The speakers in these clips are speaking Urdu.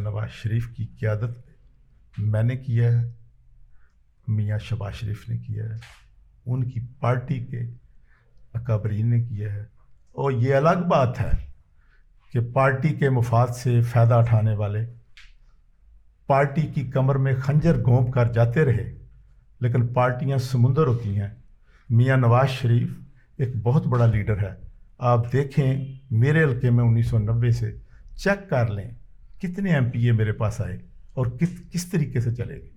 نواز شریف کی قیادت میں نے کیا ہے، میاں شہباز شریف نے کیا ہے، ان کی پارٹی کے اکابرین نے کیا ہے۔ اور یہ الگ بات ہے کہ پارٹی کے مفاد سے فائدہ اٹھانے والے پارٹی کی کمر میں خنجر گھونپ کر جاتے رہے، لیکن پارٹیاں سمندر ہوتی ہیں۔ میاں نواز شریف ایک بہت بڑا لیڈر ہے۔ آپ دیکھیں میرے حلقے میں 1990 سے چیک کر لیں کتنے ایم پی اے میرے پاس آئے اور کس طریقے سے چلے گئے،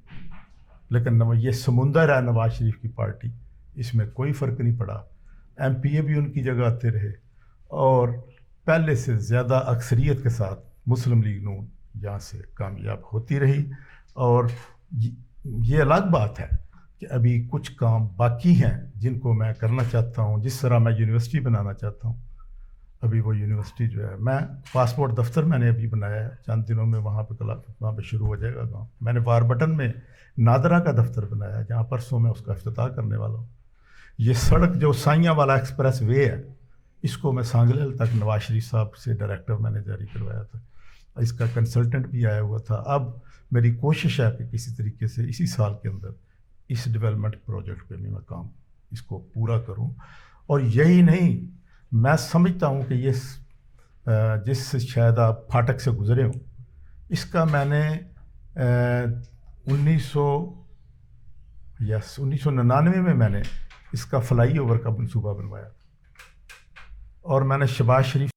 لیکن یہ سمندر ہے نواز شریف کی پارٹی، اس میں کوئی فرق نہیں پڑا۔ ایم پی اے بھی ان کی جگہ آتے رہے اور پہلے سے زیادہ اکثریت کے ساتھ مسلم لیگ نون یہاں سے کامیاب ہوتی رہی۔ اور یہ الگ بات ہے کہ ابھی کچھ کام باقی ہیں جن کو میں کرنا چاہتا ہوں، جس طرح میں یونیورسٹی بنانا چاہتا ہوں۔ ابھی وہ یونیورسٹی جو ہے، میں پاسپورٹ دفتر میں نے ابھی بنایا ہے، چند دنوں میں وہاں پہ شروع ہو جائے گا کام۔ میں نے واربٹن میں نادرا کا دفتر بنایا ہے، جہاں پرسوں میں اس کا افتتاح کرنے والا ہوں۔ یہ سڑک جو سائیاں والا ایکسپریس وے ہے، اس کو میں سانگلیل تک نواز شریف صاحب سے ڈائریکٹر میں نے جاری کروایا تھا، اس کا کنسلٹنٹ بھی آیا ہوا تھا۔ اب میری کوشش ہے کہ کسی طریقے سے اسی سال کے اندر اس ڈیولپمنٹ پروجیکٹ پہ بھی میں کام اس کو پورا کروں۔ اور یہی نہیں، میں سمجھتا ہوں کہ یہ جس شاید آپ پھاٹک سے گزرے ہوں، اس کا میں نے 1999 میں نے اس کا فلائی اوور کا منصوبہ بنوایا، اور میں نے شہباز شریف